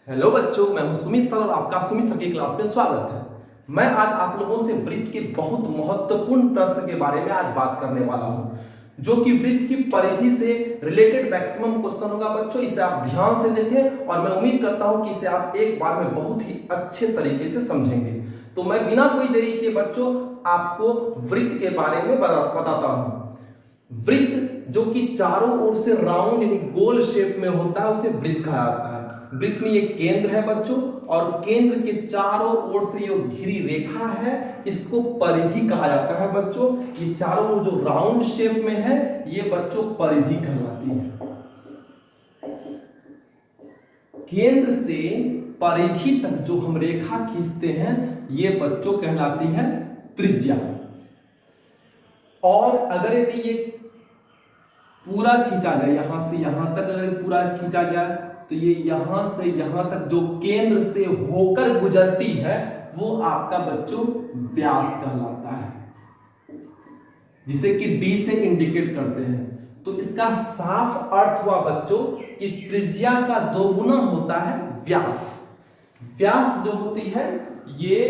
Hello बच्चों, मैं हूं सुमित सर और आपका सुमित सर की क्लास में स्वागत है। मैं आज आप लोगों से वृत्त के बहुत महत्वपूर्ण प्रश्न के बारे में आज बात करने वाला हूं, जो कि वृत्त की परिधि से रिलेटेड मैक्सिमम क्वेश्चन होगा। बच्चों, इसे आप ध्यान से देखें और मैं उम्मीद करता हूं कि इसे आप एक बार में बहुत ही अच्छे तरीके से समझेंगे। तो मैं बिना कोई देरी के बच्चों आपको वृत्त के बारे में बताता हूं। वृत्त जो कि चारों ओर से राउंड यानी गोल शेप में होता है उसे वृत्त कहा जाता है। वृत्त में एक केंद्र है बच्चों, और केंद्र के चारों ओर से जो घिरी रेखा है इसको परिधि कहा जाता है। बच्चों, ये चारों ओर जो राउंड शेप में है ये बच्चों परिधि कहलाती है। केंद्र से परिधि तक जो हम रेखा खींचते हैं ये बच्चों कहलाती है त्रिज्या। और अगर यदि ये पूरा खींचा जाए, यहां से यहां तक अगर पूरा खींचा जाए तो ये यहां से यहां तक जो केंद्र से होकर गुजरती है वो आपका बच्चों व्यास कहलाता है, जिसे कि डी से इंडिकेट करते हैं। तो इसका साफ अर्थ हुआ बच्चों कि त्रिज्या का दोगुना होता है व्यास। व्यास जो होती है ये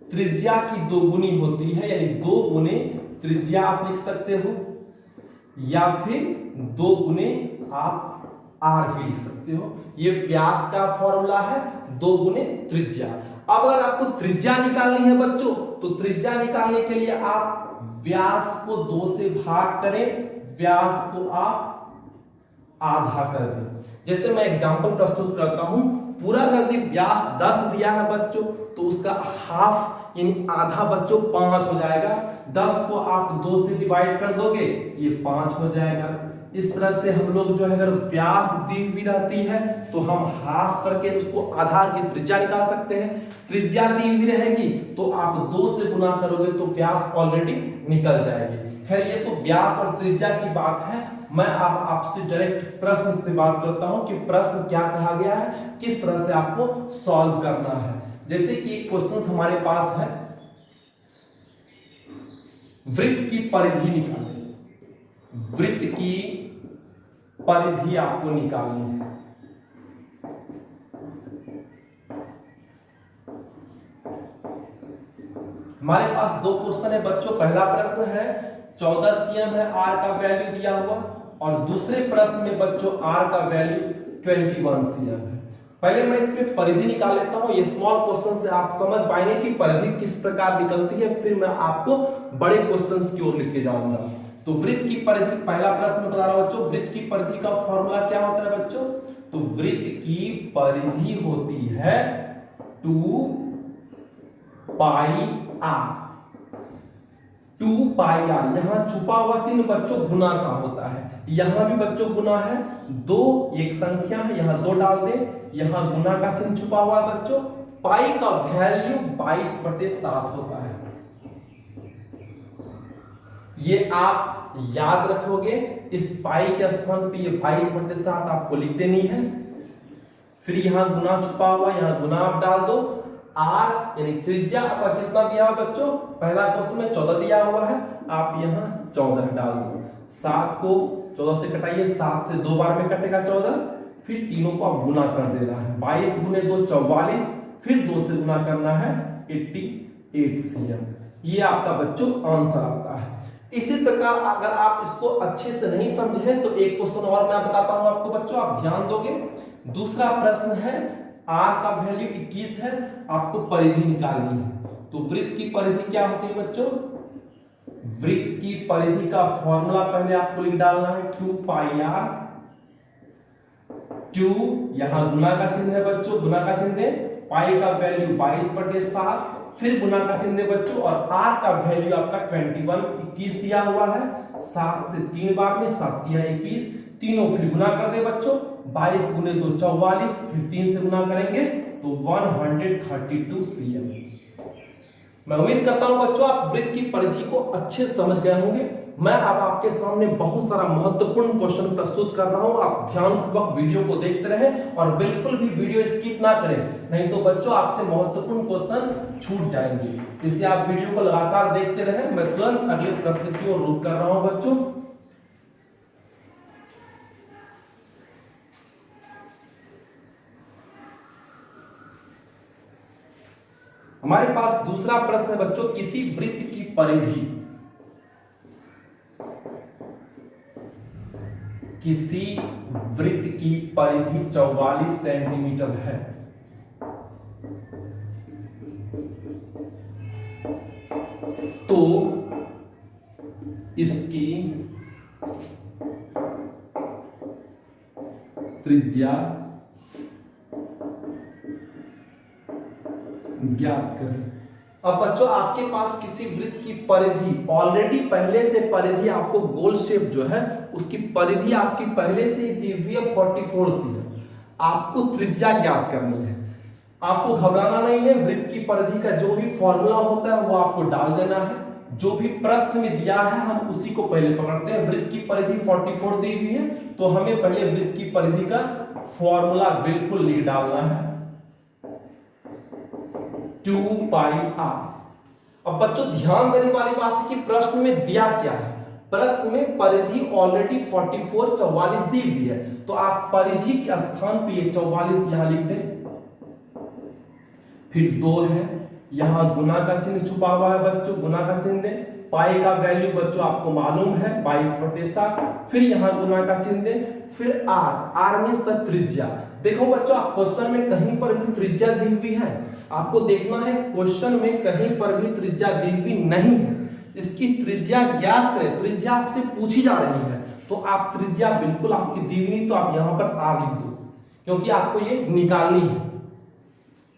त्रिज्या की दोगुनी होती है, यानी 2 गुने त्रिज्या आप लिख सकते हो, या फिर 2 गुने आप आर भी लिख सकते हो। ये व्यास का फॉर्मूला है, 2 गुने त्रिज्या। अब अगर आपको त्रिज्या निकालनी है बच्चों, तो त्रिज्या निकालने के लिए आप व्यास को 2 से भाग करें, व्यास को आप आधा कर दें। जैसे मैं एग्जांपल प्रस्तुत करता हूं, पूरा यदि व्यास 10 दिया है बच्चों तो उसका हाफ यानी आधा बच्चों 5 हो जाएगा। 10 को आप 2 से डिवाइड कर दोगे ये 5 हो जाएगा। इस तरह से हम लोग जो है अगर व्यास दी हुई रहती है तो हम हाफ करके उसको आधार की त्रिज्या निकाल सकते हैं। त्रिज्या दी हुई रहेगी तो आप 2 से गुना करोगे तो व्यास ऑलरेडी निकल जाएगी। खैर, ये तो व्यास और त्रिज्या की बात है। मैं आपसे डायरेक्ट प्रश्न से बात करता हूं कि प्रश्न क्या कहा गया है, किस तरह से आपको सॉल्व करना है। जैसे कि एक क्वेश्चन हमारे पास है, वृत्त की परिधि निकालें। वृत्त की परिधि आपको निकालनी है। हमारे पास 2 क्वेश्चन है बच्चों। पहला प्रश्न है 14 cm है, आर का वैल्यू दिया हुआ, और दूसरे प्रश्न में बच्चों आर का वैल्यू 21 cm है। पहले मैं इसमें परिधि निकाल लेता हूं। ये स्मॉल क्वेश्चन से आप समझ पाएंगे कि परिधि किस प्रकार निकलती है, फिर मैं आपको बड़े क्वेश्चंस की ओर लेके जाऊंगा। तो वृत्त की परिधि, पहला प्रश्न बता रहा हूं बच्चों, वृत्त की परिधि का फॉर्मूला क्या होता है बच्चों? तो वृत्त की परिधि होती है 2 पाई आर। 2 पाई आर, यहां छुपा हुआ चिन्ह बच्चों गुना का होता है, यहां भी बच्चों गुना है। 2 एक संख्या है, यहां 2 डाल दें, यहां गुना का चिन्ह छुपा हुआ है बच्चों। पाई का वैल्यू 22/7 होता है। ये आप याद रखोगे, इस पाई के स्थान पे ये 22/7 आपको लिख देनी है। फिर यहां गुना छुपा हुआ, यहां गुना आप डाल दो। आर यानी त्रिज्या आपका कितना दिया हुआ बच्चों? पहला क्वेश्चन में 14 दिया हुआ है, आप यहां 14 डाल दो। 7 को 14 से घटाइए, 7 से 2 बार में कटेगा 14, फिर तीनों को आप गुना कर देना है। 22 गुने 2 44, फिर 2 से गुना करना है 88 cm। ये आपका बच्चों आंसर आता है। इसी प्रकार अगर आप इसको अच्छे से नहीं समझे तो एक क्वेश्चन और मैं बताता हूं आपको बच्चों, आप ध्यान दोगे। दूसरा प्रश्न है, आर का वैल्यू 21 है, आपको परिधि निकालनी है। तो वृत्त की परिधि क्या होती है बच्चों? वृत्त की परिधि का फॉर्मूला पहले आपको लिख डालना है 2 पाई आर। 2 यहां गुना का चिन्ह है बच्चों, गुना का चिन्ह दे। पाई का वैल्यू 22/7, फिर गुना का चिन्ह दे बच्चों, और आर का वैल्यू आपका 21 दिया हुआ है। 7 से 3 बार में 7 या 21, तीनों फिर गुना कर दे बच्चों। 22 गुने 2 44, फिर 3 से गुना करेंगे तो 132 cm। मैं उम्मीद करता हूं बच्चों आप वृत्त की परिधि को अच्छे समझ गए होंगे। मैं अब आपके सामने बहुत सारा महत्वपूर्ण क्वेश्चन प्रस्तुत कर रहा हूं, आप ध्यानपूर्वक वीडियो को देखते रहें और बिल्कुल भी वीडियो स्किप ना करें, नहीं तो बच्चों आपसे महत्वपूर्ण क्वेश्चन छूट जाएंगे। इसलिए आप वीडियो को लगातार देखते रहें। मैं तुरंत अगले प्रश्न की ओर रुख कर रहा हूं बच्चों। हमारे पास दूसरा प्रश्न है बच्चों, किसी वृत्त की परिधि, किसी वृत्त की परिधि 44 सेंटीमीटर है, तो इसकी त्रिज्या ज्ञात करें। अब बच्चों आपके पास किसी वृत्त की परिधि ऑलरेडी पहले से परिधि आपको गोल शेप जो है उसकी परिधि आपकी पहले से ही दी हुई है 44 cm। आपको त्रिज्या ज्ञात करनी है, आपको घबराना नहीं है। वृत्त की परिधि का जो भी फॉर्मूला होता है वो आपको डाल देना है, जो भी प्रश्न में दिया है हम उसी को पहले पकड़ते हैं। वृत्त की परिधि 44 दी हुई है तो हमें पहले वृत्त की परिधि का फॉर्मूला बिल्कुल लिख डालना है, 2 पाई r। अब बच्चों ध्यान देने वाली बात है कि प्रश्न में दिया क्या है। प्रश्न में परिधि ऑलरेडी 44 दी हुई है, तो आप परिधि के स्थान पे ये 44 यहां लिख दें। फिर 2 है, यहां गुना का चिन्ह छुपा हुआ है बच्चों, गुना का चिन्ह दें। पाई का वैल्यू बच्चों आपको मालूम है 22/7। फिर यहां गुना का चिन्ह दें। फिर r मींस द त्रिज्या। देखो बच्चों आप क्वेश्चन में कहीं पर भी त्रिज्या दी हुई है, आपको देखना है क्वेश्चन में कहीं पर भी त्रिज्या दी हुई नहीं है। इसकी त्रिज्या ज्ञात करें। त्रिज्या आपसे पूछी जा रही है तो आप त्रिज्या बिल्कुल आपकी दी हुई नहीं तो आप यहां पर r लिख दो, क्योंकि आपको ये निकालनी है।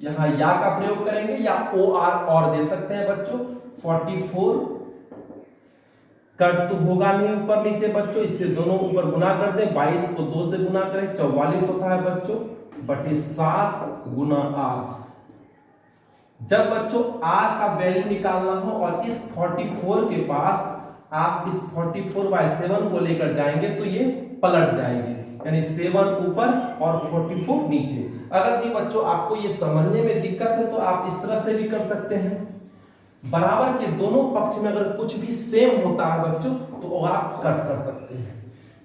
यहां या का प्रयोग करेंगे या OR और दे सकते हैं बच्चों। 44 कट तो होगा नहीं ऊपर नीचे बच्चों, इसलिए दोनों ऊपर गुना कर दें। 22 को 2 से गुना करें 44 होता है बच्चों, बटे 7 गुना r। जब बच्चों r का वैल्यू निकालना हो और इस 44 के पास आप इस 44/7 को लेकर जाएंगे तो ये पलट जाएंगे, यानी 7 ऊपर और 44 नीचे। अगर ये बच्चों आपको ये समझने में दिक्कत है तो आप इस तरह से भी कर सकते हैं। बराबर के दोनों पक्ष में अगर कुछ भी सेम होता है बच्चों तो आप कट कर सकते हैं।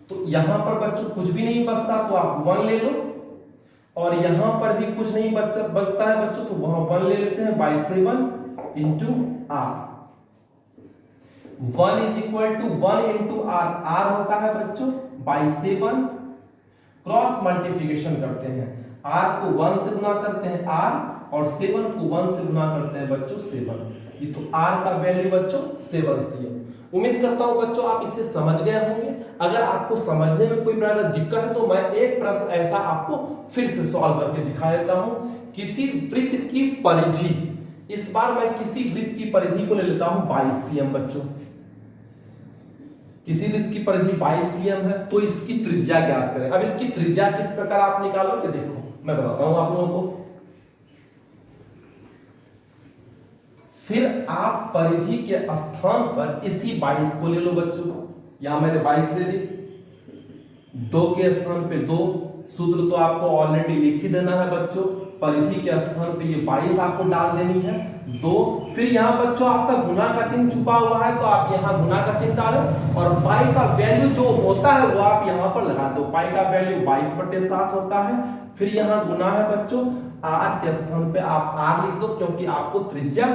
तो यहां पर बच्चों कुछ भी नहीं बचता तो आप 1 ले लो, और यहां पर भी कुछ नहीं बचता है बच्चों तो वहां 1 ले लेते हैं। 7 into r, 1 is equal to 1 into r। r होता है बच्चों 7। क्रॉस मल्टीप्लिकेशन करते हैं, r को 1 से गुना करते हैं r और 7 को 1 से गुना करते हैं बच्चों 7। ये तो r का वैल्यू बच्चों 7 cm। उम्मीद करता हूं बच्चों आप इसे समझ गए होंगे। अगर आपको समझने में कोई प्रकार की दिक्कत है तो मैं एक प्रश्न ऐसा आपको फिर से सॉल्व करके दिखा देता हूं। किसी वृत्त की परिधि, इस बार मैं किसी वृत्त की परिधि को ले लेता हूं 22 cm बच्चों। किसी वृत्त की परिधि 22 cm है तो इसकी त्रिज्या ज्ञात करें। अब इसकी त्रिज्या किस प्रकार आप निकालोगे देखो मैं बताता हूं आप लोगों को। फिर आप परिधि के स्थान पर इसी 22 को ले लो बच्चों, यहां मैंने 22 ले ली, 2 के स्थान पे 2। सूत्र तो आपको ऑलरेडी लिख ही देना है बच्चों। परिधि के स्थान पे ये 22 आपको डाल देनी है 2। फिर यहाँ बच्चों आपका गुना का चिन्ह छुपा हुआ है तो आप यहाँ गुना का चिन्ह डालें, और पाई का वैल्यू जो होता है वो आप यहाँ पर लगा दो। पाई का वैल्यू 22/7 होता है। फिर यहाँ गुना है बच्चों, r के स्थान पे आप r लिख दो क्योंकि आपको त्रिज्या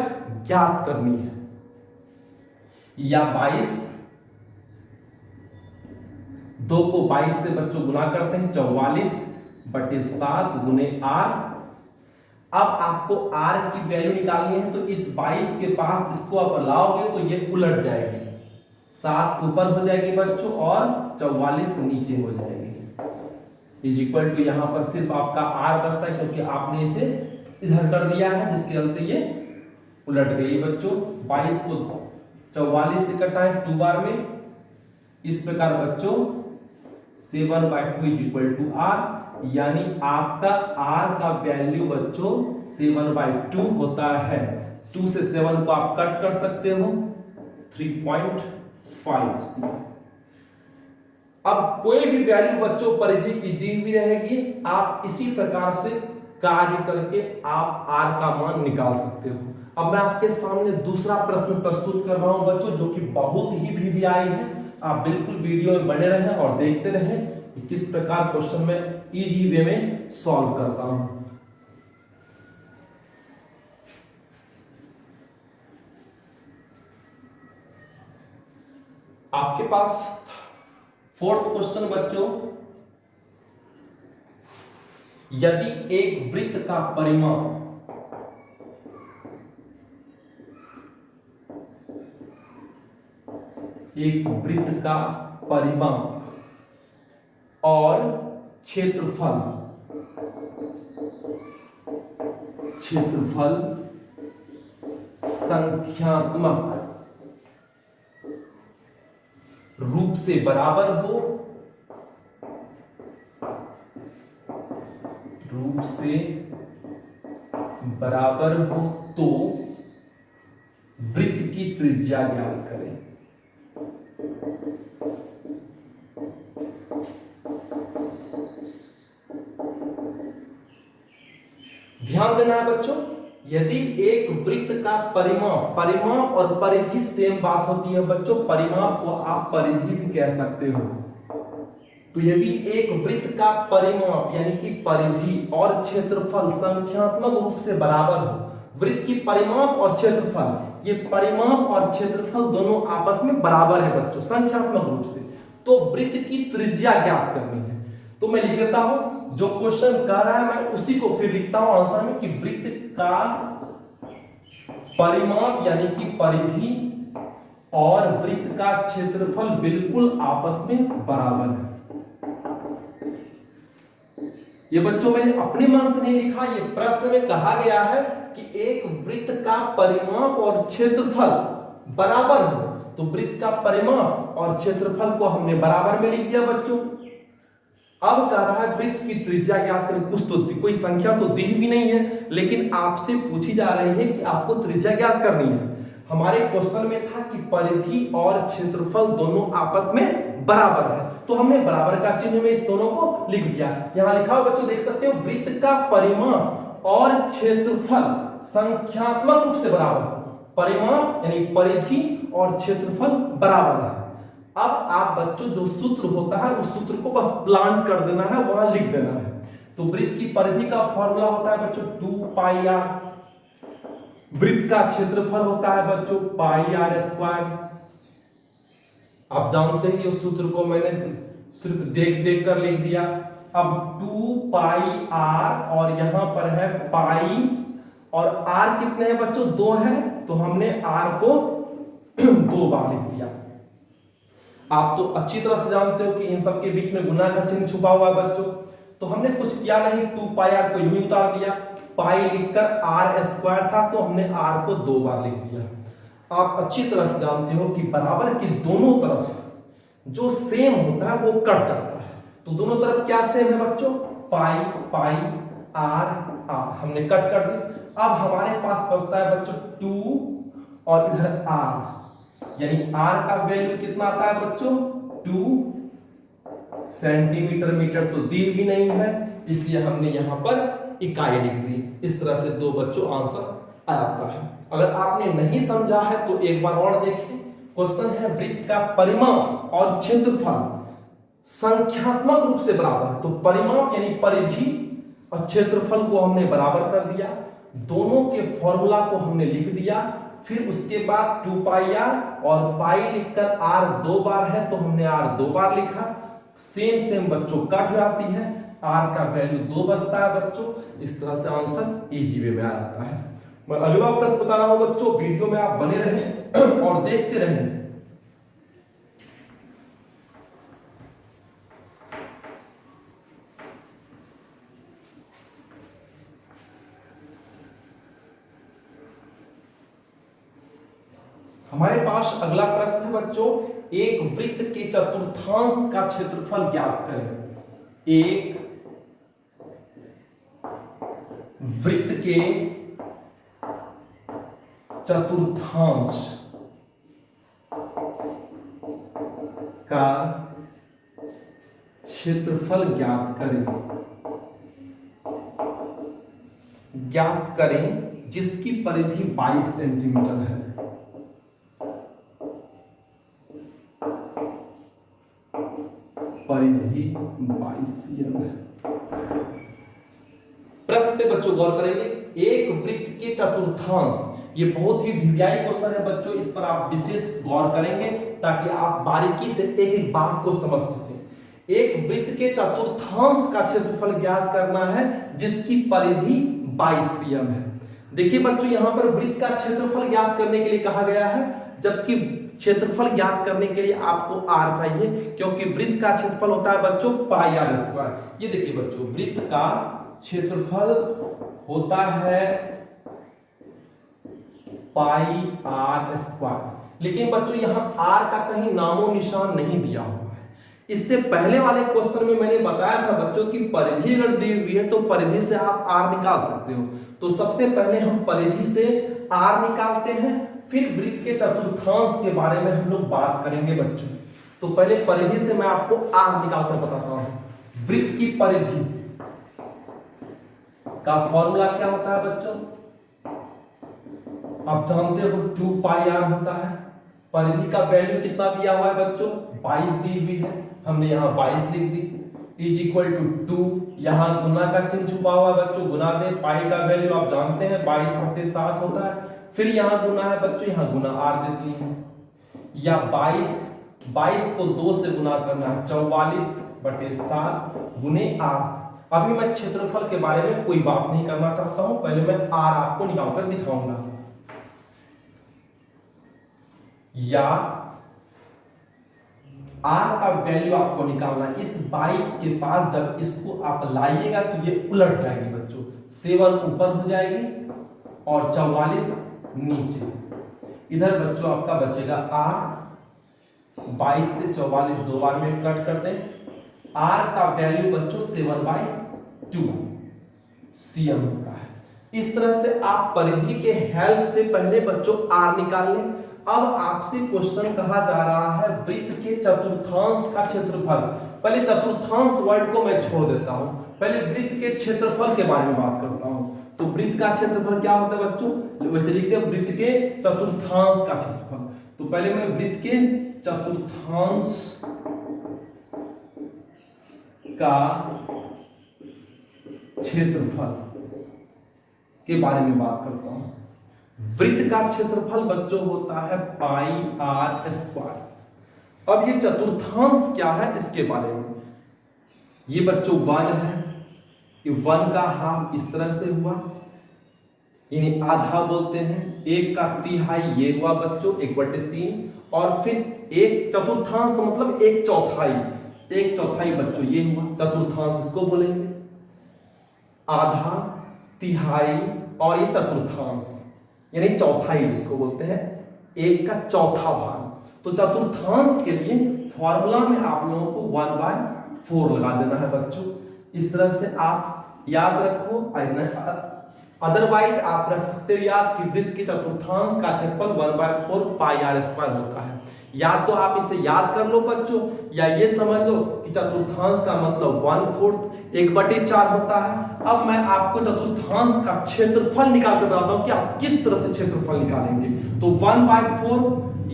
ज्ञात करनी है। या 22, 2 को 22 से बच्चों गुना करते हैं 44/7 गुने r। अब आपको r की वैल्यू निकालनी है तो इस 22 के पास इसको आप लाओगे तो ये उलट जाएगी, 7 ऊपर हो जाएगी बच्चों और 44 नीचे हो जाएगी। इज इक्वल टू यहां पर सिर्फ आपका r बचता है क्योंकि आपने इसे इधर कर दिया है जिसके चलते ये उलट गई बच्चों। 22 को 44 से कटाएं 2 बार में, इस प्रकार बच्चों 7/2 इज इक्वल टू r, यानी आपका r का वैल्यू बच्चों 7/2 होता है। 2 से 7 को आप कट कर सकते हो 3.5। अब कोई भी वैल्यू बच्चों परिधि की दी हुई रहेगी, आप इसी प्रकार से कार्य करके आप r का मान निकाल सकते हो। अब मैं आपके सामने दूसरा प्रश्न प्रस्तुत कर रहा हूं बच्चों जो कि बहुत ही वीवीआई है। आप बिल्कुल वीडियो में बने रहें और देखते रहें कि किस प्रकार क्वेश्चन में इजी वे में सॉल्व करता हूं। आपके पास फोर्थ क्वेश्चन बच्चों, यदि एक वृत्त का परिमाप और क्षेत्रफल संख्यात्मक रूप से बराबर हो, तो वृत्त की त्रिज्या ज्ञात करें। ध्यान देना है बच्चों, यदि एक वृत्त का परिमाप और परिधि सेम बात होती है बच्चों, परिमाप को आप परिधि भी कह सकते हो। तो यदि एक वृत्त का परिमाप यानी कि परिधि और क्षेत्रफल संख्यात्मक रूप से बराबर हो, वृत्त की परिमाप और क्षेत्रफल, ये परिमाप और क्षेत्रफल दोनों आपस में बराबर है बच्चों संख्यात्मक रूप से, तो वृत्त की त्रिज्या ज्ञात करनी है। तो मैं लिख देता हूं, जो क्वेश्चन कह रहा है मैं उसी को फिर लिखता हूं आंसर में, कि वृत्त का परिमाप यानी कि परिधि और वृत्त का क्षेत्रफल बिल्कुल आपस में बराबर है। ये बच्चों मैंने अपने मन से नहीं लिखा, ये प्रश्न में कहा गया है कि एक वृत्त का परिमाप और क्षेत्रफल बराबर हो, तो वृत्त का परिमाप और क्षेत्रफल को हमने बराबर में लिख दिया बच्चों। अब कह रहा है वृत्त की त्रिज्या ज्ञात करें। कुछ तो कोई संख्या तो दी भी नहीं है, लेकिन आपसे पूछी जा रही है कि आपको त्रिज्या ज्ञात करनी है। हमारे क्वेश्चन में था कि परिधि और क्षेत्रफल दोनों आपस में बराबर है, तो हमने बराबर का चिन्ह में इस दोनों को लिख दिया। यहां लिखा हो बच्चों, देख सकते हो, वृत्त का परिमाप और क्षेत्रफल संख्यात्मक रूप से बराबर। परिमाप यानी परिधि और क्षेत्रफल बराबर है। अब आप बच्चों जो सूत्र होता है उस सूत्र को बस प्लांट कर देना है, वहां लिख देना है। तो वृत्त की परिधि का फॉर्मूला होता है बच्चों 2 पाई आर, वृत्त का क्षेत्रफल होता है बच्चों पाई आर स्क्वायर। आप जानते ही उस सूत्र को मैंने सिर्फ देख देख कर लिख दिया। अब 2 पाई आर और यहां पर है पाई, और आर कितने हैं बच्चों 2 है, तो हमने आर को 2 बार लिख दिया। आप तो अच्छी तरह से जानते हो कि इन सब के बीच में गुना का चिन्ह छुपा हुआ है बच्चों। तो हमने कुछ किया नहीं, 2 पाई आर को यूं ही उतार दिया, पाई लिखकर आर स्क्वायर था तो हमने आर को 2 बार लिख दिया। आप अच्छी तरह से जानते हो कि बराबर के दोनों तरफ जो सेम होता है वो कट जाता है। तो दोनों तरफ क्या सेम है बच्चों, पाई पाई आर आर, हमने कट कर दी। अब हमारे पास बचता है बच्चों 2 और इधर आर, यानी आर का वैल्यू कितना आता है बच्चों 2 सेंटीमीटर। मीटर तो दी भी नहीं है, इसलिए हमने यहां पर इकाई लिख दी। इस तरह से 2 बच्चों आंसर आ जाता है। अगर आपने नहीं समझा है तो एक बार और देखिए। क्वेश्चन है वृत्त का परिमाप और क्षेत्रफल संख्यात्मक रूप से बराबर। तो परिमाप यानी परिधि और क्षेत्रफल को हमने बराबर कर दिया, दोनों के फॉर्मूला को हमने लिख दिया। फिर उसके बाद 2 पाई आर और पाई लिखकर आर 2 बार है तो हमने आर 2 बार लिखा। सेम बच्चों कट जाती है, आर का वैल्यू 2 बचता है बच्चों। इस तरह से आंसर इजी वे में आ जाता है। मैं अगला प्रश्न बता रहा हूं बच्चों, वीडियो में आप बने रहें और देखते रहें। हमारे पास अगला प्रश्न है बच्चों, एक वृत्त के चतुर्थांश का क्षेत्रफल ज्ञात करें। एक वृत्त के चतुर्थांश का क्षेत्रफल ज्ञात करें जिसकी परिधि 22 सेंटीमीटर है। परिधि 22 cm है। प्रश्न पे बच्चों गौर करेंगे, एक वृत्त के चतुर्थांश ये बहुत ही वीवीआई क्वेश्चन है बच्चों, इस पर आप विशेष गौर करेंगे ताकि आप बारीकी से एक एक बात को समझ सकें। एक वृत्त के चतुर्थांश का क्षेत्रफल ज्ञात करना है जिसकी परिधि 22 cm है। देखिए बच्चों, यहां पर वृत्त का क्षेत्रफल ज्ञात करने के लिए कहा गया है, जबकि क्षेत्रफल ज्ञात करने के लिए आपको r चाहिए, क्योंकि वृत्त का क्षेत्रफल होता है बच्चों पाई r स्क्वायर। ये देखिए बच्चों, वृत्त का क्षेत्रफल होता है पाई r स्क्वायर, लेकिन बच्चों यहां r का कहीं नामो निशान नहीं दिया हुआ है। इससे पहले वाले क्वेश्चन में मैंने बताया था बच्चों कि परिधि अगर दी हुई है तो परिधि से आप r निकाल सकते हो। तो सबसे पहले हम परिधि से r निकालते हैं, फिर वृत्त के चतुर्थांश के बारे में हम लोग बात करेंगे बच्चों। तो पहले परिधि से मैं आपको r निकालकर बताता हूं। वृत्त की परिधि का फॉर्मूला क्या होता है बच्चों? आप जानते हो 2 पाई r होता है। परिधि का वैल्यू कितना दिया हुआ है बच्चों? 22 दी हुई है, हमने यहां 22 लिख दी। इज इक्वल टू 2, यहां गुना का चिन्ह छुपा हुआ है बच्चों, गुना दे। पाई का वैल्यू आप जानते हैं 22/7 होता है। फिर यहां गुना है बच्चों, यहां गुना r देती है, या 22 को 2 से गुना करना है, 44/7 गुने r। अभी मैं क्षेत्रफल के बारे में कोई बात नहीं करना चाहता हूं, पहले मैं r आपको निकालकर दिखाऊंगा। या r का वैल्यू आपको निकालना है। इस 22 के पास जब इसको आप लाइएगा तो ये उलट जाएगी बच्चों, 7 ऊपर हो जाएगी और 44 नीचे। इधर बच्चों आपका बचेगा r, 22 से 44 दो बार में कट कर दें। r का वैल्यू बच्चों 7/2 cm होता है। इस तरह से आप परिधि के हेल्प से पहले बच्चों r निकाल लें। अब आपसे क्वेश्चन कहा जा रहा है वृत्त के चतुर्थांश का क्षेत्रफल। पहले चतुर्थांश वर्ड को मैं छोड़ देता हूं, पहले वृत्त के क्षेत्रफल के बारे में बात करता हूं। तो वृत्त का क्षेत्रफल क्या होता है बच्चों? वैसे लिखते हैं वृत्त के चतुर्थांश का क्षेत्रफल। तो पहले मैं वृत्त के चतुर्थांश का क्षेत्रफल के बारे में बात करता हूं। वृत्त का क्षेत्रफल बच्चों होता है पाई r स्क्वायर। अब ये चतुर्थांश क्या है इसके बारे में, ये बच्चों 1 है, ये 1 का हाफ इस तरह से हुआ, इन्हें आधा बोलते हैं। 1 का तिहाई ये हुआ बच्चों 1/3, और फिर एक चतुर्थांश मतलब 1/4, 1/4 बच्चों ये हुआ चतुर्थांश, इसको बोलेंगे। आधा, तिहाई और ये चतुर्थांश यानी चौथाई जिसको बोलते हैं, 1 का चौथा भाग। तो चतुर्थांश के लिए फॉर्मूला में आप लोगों को 1/4 लगा देना है बच्चों। इस तरह से आप याद रखो, अदरवाइज आप रख सकते हो याद कि वृत्त के चतुर्थांश का क्षेत्रफल 1/4 पाई r स्क्वायर होता है। या तो आप इसे याद कर लो बच्चों, या ये समझ लो कि चतुर्थांश का मतलब 1/4 1/4 होता है। अब मैं आपको चतुर्थांश का क्षेत्रफल निकाल कर बताता हूं कि आप किस तरह से क्षेत्रफल निकालेंगे। तो 1/4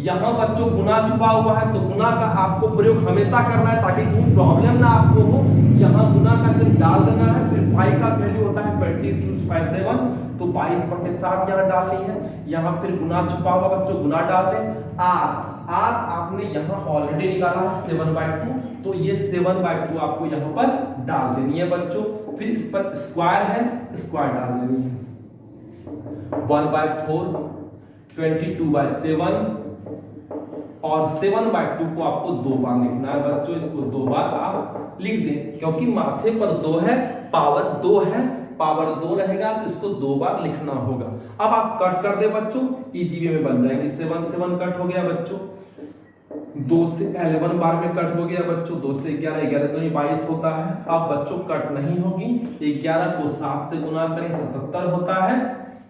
यहां बच्चों गुना छुपा हुआ है, तो गुना का आपको प्रयोग हमेशा करना है ताकि कोई प्रॉब्लम ना आपको हो। यहां गुना का चिन्ह डाल देना है, फिर पाई का वैल्यू होता है 22/7, तो 22/7 यहां डालनी है। यहां फिर गुना छुपा हुआ बच्चों, गुना डाल दें। r आपने यहां ऑलरेडी निकाला है 7/2, तो ये 7/2 आपको यहां पर डाल देनी है बच्चों। फिर इस पर स्क्वायर है, स्क्वायर डाल देनी है। 1/4 22/7 और 7/2 को आपको 2 बार लिखना है बच्चों। इसको 2 बार आप लिख दें, क्योंकि माथे पर 2 है, पावर 2 है, पावर 2 रहेगा तो इसको 2 बार लिखना होगा। अब आप कट कर दे बच्चों, ईजीवी में बन जाएगी। 7 7 कट हो गया बच्चों, 2 से 11 बार में कट हो गया बच्चों, 2 से 11, 11 तो 22 होता है। अब बच्चों कट नहीं होगी, 11 को 7 से गुना करें 77 होता है,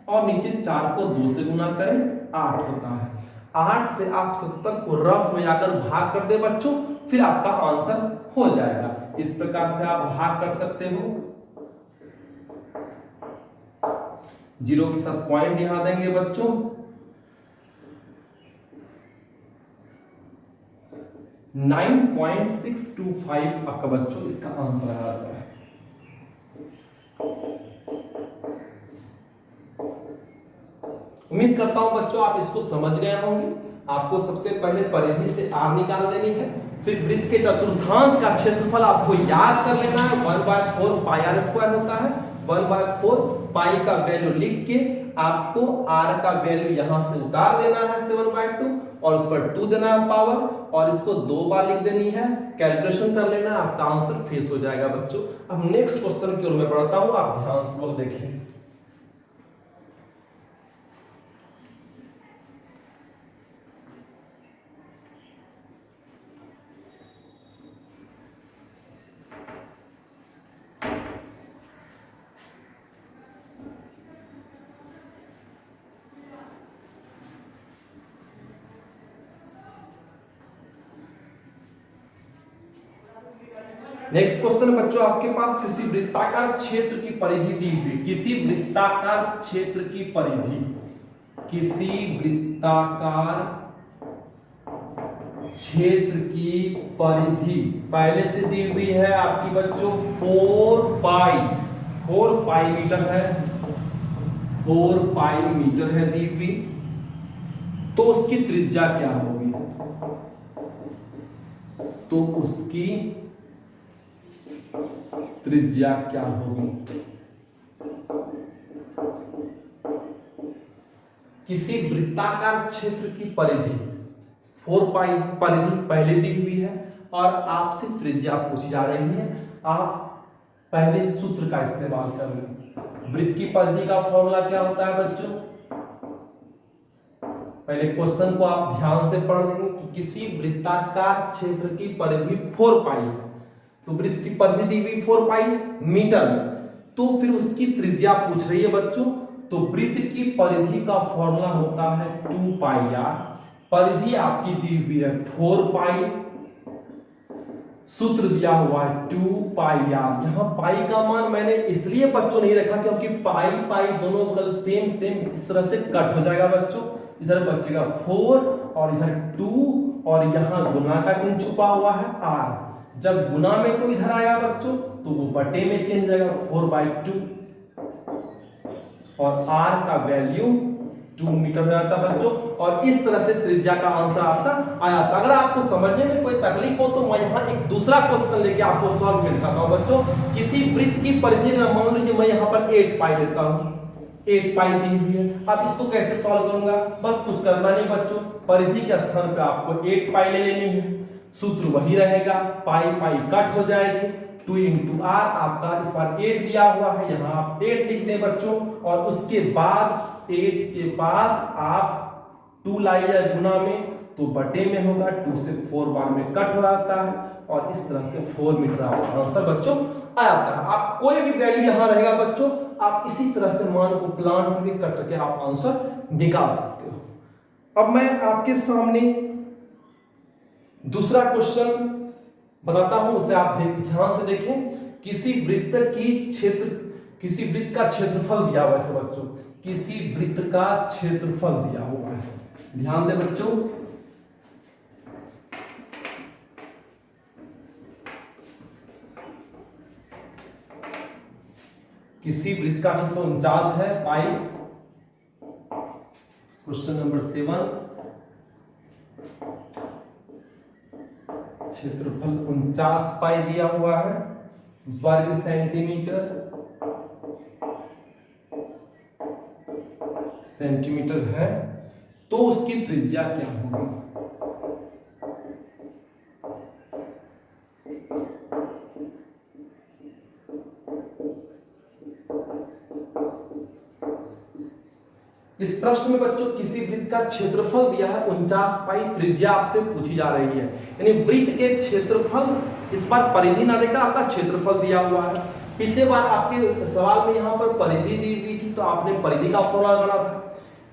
और नीचे 4 को 2 से गुना करें 8 होता है। 8 से आप 77 को रफ में आकर भाग कर दे बच्चों, फिर आपका आंसर हो जाएगा। इस प्रकार से आप भाग कर सकते हो। 0 के साथ पॉइंट यहां देंगे बच्चों। 9.625 आपका बच्चों इसका आंसर आ जाता है। उम्मीद करता हूं बच्चों आप इसको समझ गए होंगे। आपको सबसे पहले परिधि से आर निकाल देनी है, फिर वृत्त के चतुर्थांश का क्षेत्रफल आपको याद कर लेना है, 1/4 पाई आर स्क्वायर होता है। 1/4 पाई का वैल्यू लिख के आपको आर का वैल्यू यहां से उतार देना है 7/2 और उस पर 2 देना है पावर, और इसको 2 बार लिख देनी है, कैलकुलेशन कर लेना, आपका आंसर फेस हो जाएगा बच्चों। अब नेक्स्ट क्वेश्चन की ओर मैं बढ़ता हूं, आप ध्यानपूर्वक देखें। नेक्स्ट क्वेश्चन बच्चों आपके पास, किसी वृत्ताकार क्षेत्र की परिधि दी हुई, किसी वृत्ताकार क्षेत्र की परिधि, किसी वृत्ताकार क्षेत्र की परिधि पहले से दी हुई है आपकी बच्चों 4 पाई मीटर है, 4 पाई मीटर है दी हुई। तो उसकी त्रिज्या क्या होगी? तो उसकी त्रिज्या क्या होगी? किसी वृत्ताकार क्षेत्र की परिधि 4 पाई परिधि पहले दी हुई है और आपसे त्रिज्या पूछी जा रही है। आप पहले सूत्र का इस्तेमाल कर लें। वृत्त की परिधि का फॉर्मूला क्या होता है बच्चों? पहले क्वेश्चन को आप ध्यान से पढ़ लेंगे कि किसी वृत्ताकार क्षेत्र की परिधि 4 पाई है, तो वृत्त की परिधि दी हुई 4 पाई मीटर, तो फिर उसकी त्रिज्या पूछ रही है बच्चों। तो वृत्त की परिधि का फॉर्मूला होता है 2 पाई आर। परिधि आपकी दी हुई है 4 पाई, सूत्र दिया हुआ है 2 पाई आर। यहां पाई का मान मैंने इसलिए बच्चों नहीं रखा क्योंकि पाई पाई दोनों कल सेम इस तरह से कट हो जाएगा बच्चों। इधर बचेगा 4 और इधर 2 और यहां गुना का चिन्ह छुपा हुआ है आर। जब गुना में तो इधर आया बच्चों तो वो बटे में चेंज हो जाएगा 4/2 और आर का वैल्यू 2 मीटर हो जाता है बच्चों। और इस तरह से त्रिज्या का आंसर आपका आया था। अगर आपको समझने में कोई तकलीफ हो तो मैं यहाँ एक दूसरा क्वेश्चन लेके आपको सॉल्व करके दिखाता हूँ बच्चों। किसी वृत्त की परिधि मान लीजिए मैं यहाँ पर 8 पाई लेता हूँ, 8 पाई दी हुई है। अब इसको कैसे सॉल्व करूंगा? बस कुछ करना नहीं बच्चों, परिधि के स्थान पे आपको 8 पाई ले लेनी है, सूत्र वही रहेगा, पाई पाई कट हो जाएगी, 2 × r आपका इस बार 8 दिया हुआ है, यहाँ आप 8 लिख दें बच्चों। और उसके बाद 8 के पास आप 2 लाइए गुना में तो बटे में होगा, 2 से 4 बार में कट हो जाता है और इस तरह से 4 मीटर आपका आंसर बच्चों आ जाता है। आप कोई भी वैल्यू यहां रहेगा बच्चों, आप इसी तरह से मान को प्लान करके कट करके आप आंसर निकाल सकते हो। अब मैं आपके सामने दूसरा क्वेश्चन बताता हूं, उसे आप ध्यान से देखें। किसी वृत्त का क्षेत्रफल दिया हुआ है बच्चों, किसी वृत्त का क्षेत्रफल दिया हुआ है, ध्यान दें बच्चों। किसी वृत्त का क्षेत्रफल 49 है पाई। क्वेश्चन नंबर 7, क्षेत्रफल 49 पाई दिया हुआ है, वर्ग सेंटीमीटर है, तो उसकी त्रिज्या क्या होगी? इस प्रश्न में बच्चों किसी वृत्त का क्षेत्रफल दिया है 49 पाई, त्रिज्या आपसे पूछी जा रही है। यानी वृत्त के क्षेत्रफल, इस बार परिधि ना देकर आपका क्षेत्रफल दिया हुआ है। पिछले बार आपके सवाल में यहाँ पर परिधि दी हुई थी तो आपने परिधि का फॉर्मूला लगाना था।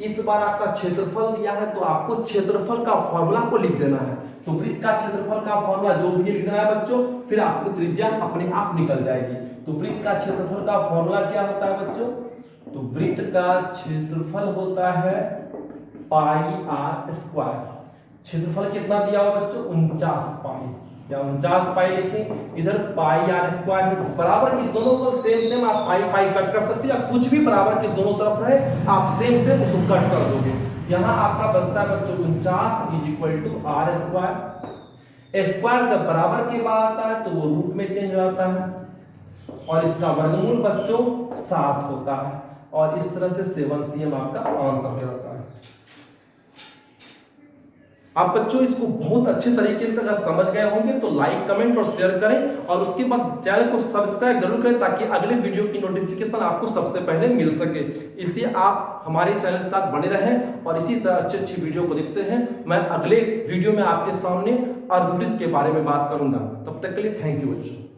इस बार आपका क्षेत्रफल दिया है तो आपको क्षेत्रफल का फॉर्मूला को लिख देना है। तो वृत्त का क्षेत्रफल का फॉर्मूला जो भी लिख देना है बच्चों, फिर आपको त्रिज्या अपने आप निकल जाएगी। तो वृत्त का क्षेत्रफल का फॉर्मूला क्या होता है बच्चों? तो वृत्त का क्षेत्रफल होता है पाई आर स्क्वायर। क्षेत्रफल कितना दिया हुआ बच्चों? 49 पाई। या 49 पाई लिखें, इधर पाई आर स्क्वायर है, बराबर की दोनों को सेम आप पाई पाई कट कर सकते हो, या कुछ भी बराबर के दोनों तरफ रहे आप सेम उसको कट कर दोगे। यहां आपका बचता है बच्चों 49 is equal to R square. Square जब बराबर के बाद आता है तो वो रूट में चेंज हो जाता है और इसका वर्गमूल बच्चों 7 होता है और इस तरह से 7 cm आपका आंसर हो जाता है। आप बच्चों इसको बहुत अच्छे तरीके से अगर समझ गए होंगे तो लाइक कमेंट और शेयर करें और उसके बाद चैनल को सब्सक्राइब जरूर करें ताकि अगले वीडियो की नोटिफिकेशन आपको सबसे पहले मिल सके। इसलिए आप हमारे चैनल के साथ बने रहें और इसी तरह अच्छी वीडियो को देखते हैं। मैं अगले वीडियो में आपके सामने अर्धवृत्त के बारे में बात करूंगा। तब तक के लिए थैंक यू बच्चों।